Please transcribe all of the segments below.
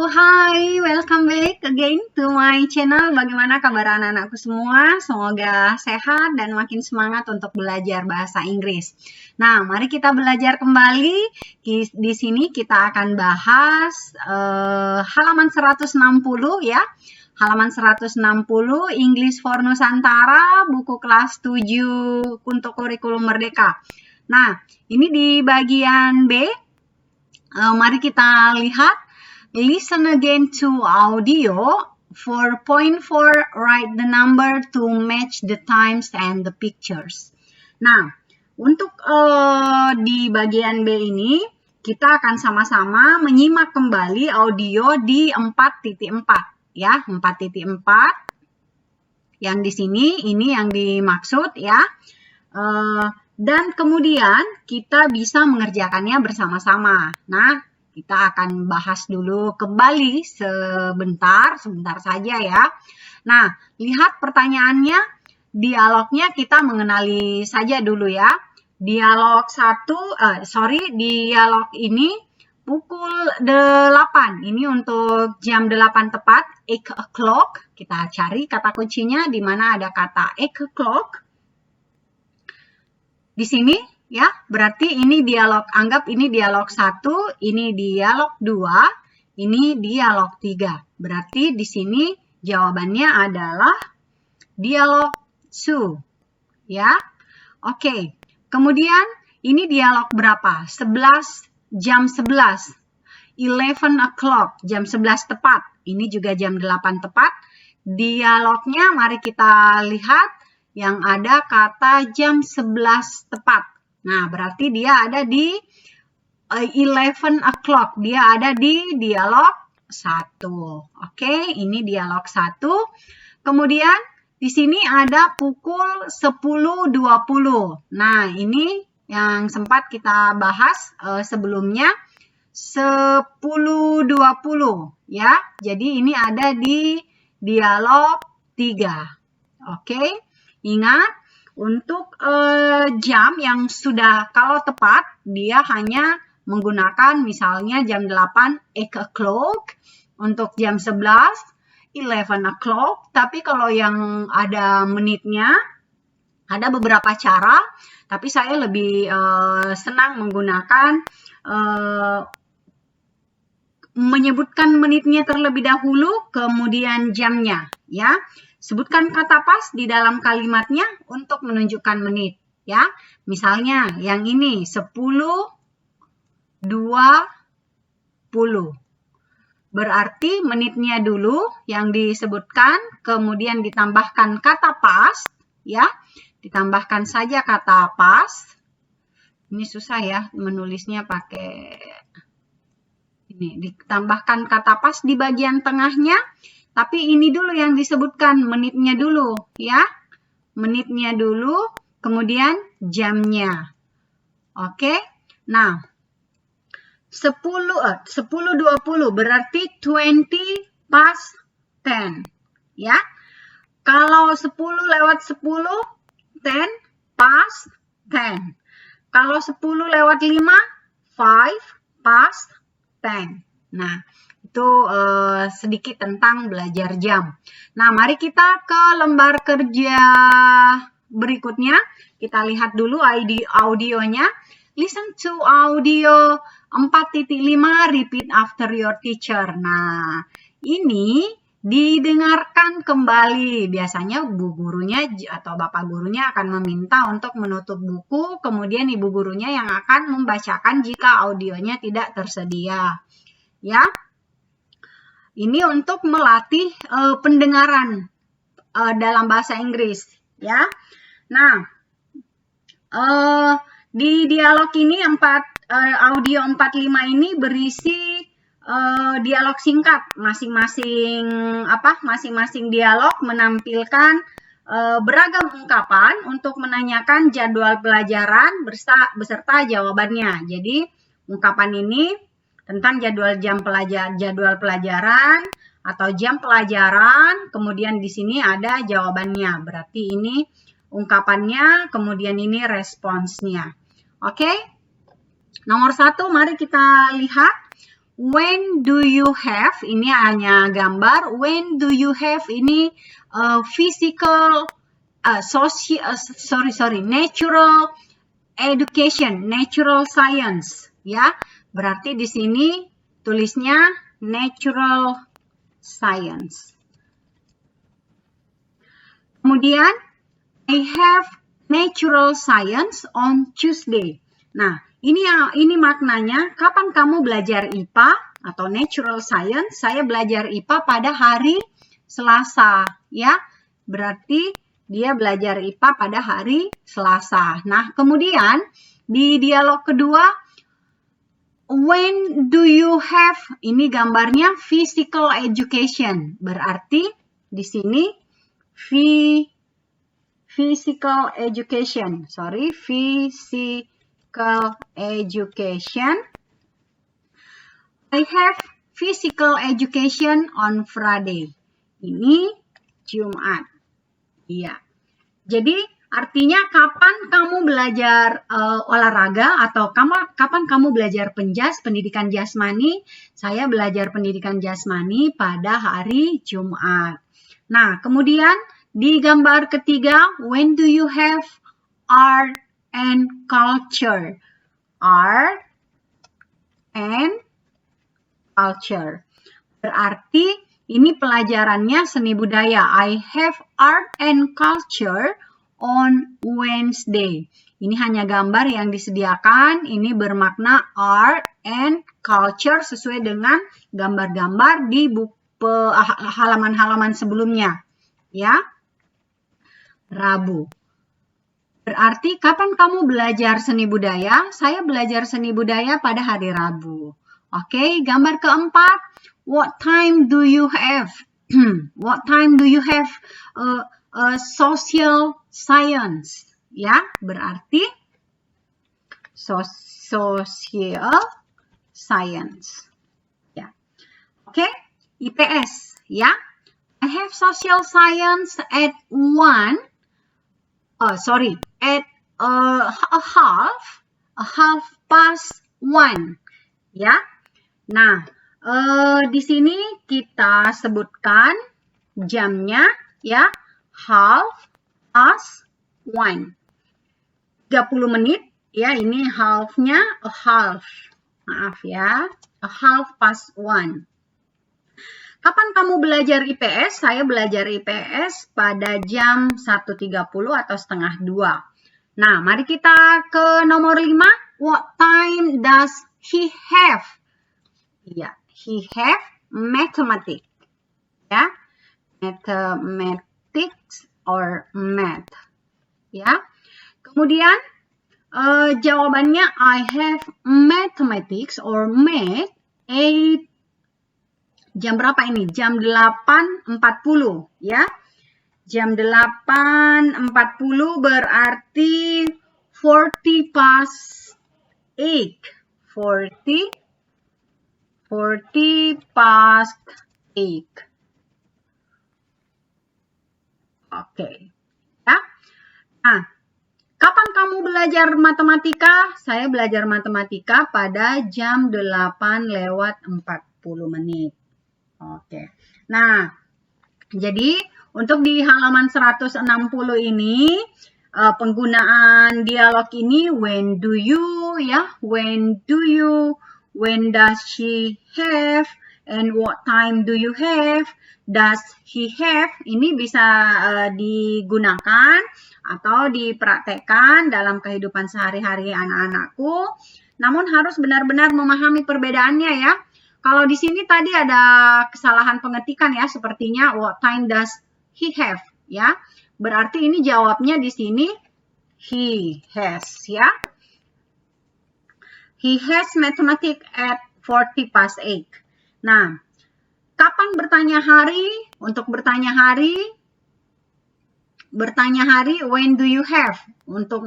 Hai, welcome back again to my channel. Bagaimana kabar anak-anakku semua? Semoga sehat dan makin semangat untuk belajar bahasa Inggris. Nah, mari kita belajar kembali. Di sini kita akan bahas halaman 160 ya. Halaman 160 English for Nusantara, buku kelas 7 untuk kurikulum merdeka. Nah, ini di bagian B. Mari kita lihat. Listen again to audio. For point 4, write the number to match the times and the pictures. Nah, untuk di bagian B ini, kita akan sama-sama menyimak kembali audio di 4.4. Ya, 4.4. Yang di sini, ini yang dimaksud ya. Dan kemudian kita bisa mengerjakannya bersama-sama. Nah, kita akan bahas dulu kembali sebentar saja ya. Nah, lihat pertanyaannya, dialognya kita mengenali saja dulu ya. Dialog ini pukul 8. Ini untuk jam 8 tepat, 8 o'clock. Kita cari kata kuncinya di mana ada kata 8 o'clock. Di sini ya, berarti ini dialog, anggap ini dialog 1, ini dialog 2, ini dialog 3. Berarti di sini jawabannya adalah dialog 2. Ya. Oke. Kemudian ini dialog berapa? Jam 11. 11 o'clock, jam 11 tepat. Ini juga jam 8 tepat. Dialognya mari kita lihat yang ada kata jam 11 tepat. Nah, berarti dia ada di 11 o'clock. Dia ada di dialog 1. Oke, ini dialog 1. Kemudian di sini ada pukul 10.20. Nah, ini yang sempat kita bahas sebelumnya 10.20 ya. Jadi ini ada di dialog 3. Oke, ingat. Untuk jam yang sudah, kalau tepat, dia hanya menggunakan misalnya jam 8, 8 o'clock. Untuk jam 11, 11 o'clock. Tapi kalau yang ada menitnya, ada beberapa cara. Tapi saya lebih senang menggunakan menyebutkan menitnya terlebih dahulu, kemudian jamnya. Ya. Sebutkan kata pas di dalam kalimatnya untuk menunjukkan menit. Ya, misalnya yang ini 10.20. Berarti menitnya dulu yang disebutkan, kemudian ditambahkan kata pas. Ya, ditambahkan saja kata pas. Ini susah ya menulisnya pakai ini. Ditambahkan kata pas di bagian tengahnya. Tapi ini dulu yang disebutkan, menitnya dulu ya. Menitnya dulu, kemudian jamnya. Oke. Nah, 10.20 berarti 20 past 10 ya. Kalau 10 lewat 10, 10 past 10. Kalau 10 lewat 5, 5 past 10. Nah, itu sedikit tentang belajar jam. Nah, mari kita ke lembar kerja berikutnya. Kita lihat dulu audionya. Listen to audio 4.5, repeat after your teacher. Nah, ini didengarkan kembali. Biasanya bu gurunya atau bapak gurunya akan meminta untuk menutup buku, kemudian ibu gurunya yang akan membacakan jika audionya tidak tersedia. Ya. Ini untuk melatih pendengaran dalam bahasa Inggris, ya. Nah, di dialog ini audio 45 ini berisi dialog singkat. Masing-masing dialog menampilkan beragam ungkapan untuk menanyakan jadwal pelajaran beserta jawabannya. Jadi, ungkapan ini tentang jadwal pelajaran atau jam pelajaran, kemudian di sini ada jawabannya. Berarti ini ungkapannya, kemudian ini responsnya. Oke. Nomor 1, mari kita lihat. When do you have, ini hanya gambar. When do you have, ini physical, natural education, natural science, ya. Berarti di sini tulisnya natural science. Kemudian, I have natural science on Tuesday. Nah, ini maknanya kapan kamu belajar IPA atau natural science? Saya belajar IPA pada hari Selasa, ya. Berarti dia belajar IPA pada hari Selasa. Nah, kemudian di dialog kedua, when do you have? Ini gambarnya physical education. Berarti di sini physical education. Physical education. I have physical education on Friday. Ini Jumat. Iya. Jadi artinya kapan kamu belajar olahraga atau kapan kamu belajar pendidikan jasmani? Saya belajar pendidikan jasmani pada hari Jumat. Nah, kemudian di gambar ketiga, when do you have art and culture? Art and culture. Berarti ini pelajarannya seni budaya. I have art and culture on Wednesday. Ini hanya gambar yang disediakan. Ini bermakna art and culture sesuai dengan gambar-gambar di halaman-halaman sebelumnya. Ya. Rabu. Berarti kapan kamu belajar seni budaya? Saya belajar seni budaya pada hari Rabu. Oke, gambar keempat. What time do you have? What time do you have social science? Ya, berarti social science. Ya. Oke, IPS, ya. I have social science at at a half past 1. Ya. Nah, di sini kita sebutkan jamnya, ya, half past 1. 30 menit, ya, ini half-nya, a half. Maaf ya, a half past 1. Kapan kamu belajar IPS? Saya belajar IPS pada jam 1.30 atau setengah 2. Nah, mari kita ke nomor 5. What time does he have? Ya, he have mathematics. Ya, mathematics or math. Ya. Kemudian jawabannya I have mathematics or math 8. Jam berapa ini? Jam 8.40, ya. Jam 8.40 berarti 40 past 8. 40 past 8. Oke. Ya. Nah, kapan kamu belajar matematika? Saya belajar matematika pada jam 8:40 menit. Oke. Nah, jadi untuk di halaman 160 ini penggunaan dialog ini when do you, ya, when do you, when does she have, and what time do you have, does he have, ini bisa digunakan atau dipraktekkan dalam kehidupan sehari-hari anak-anakku. Namun harus benar-benar memahami perbedaannya, ya. Kalau di sini tadi ada kesalahan pengetikan, ya, sepertinya what time does he have, ya. Berarti ini jawabnya di sini he has, ya. He has mathematics at 40 past 8. Nah, kapan bertanya hari? Untuk bertanya hari when do you have? Untuk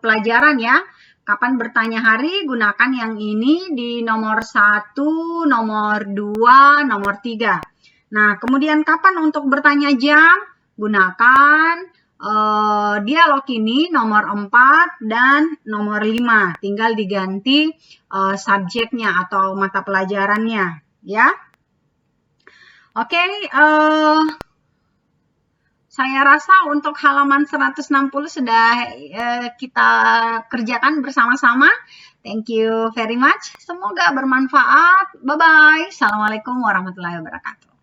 pelajaran, ya. Kapan bertanya hari? Gunakan yang ini di nomor 1, nomor 2, nomor 3. Nah, kemudian kapan untuk bertanya jam? Gunakan dialog ini nomor 4 dan nomor 5. Tinggal diganti subjeknya atau mata pelajarannya, ya. Oke, saya rasa untuk halaman 160 sudah kita kerjakan bersama-sama. Thank you very much. Semoga bermanfaat. Bye-bye. Assalamualaikum warahmatullahi wabarakatuh.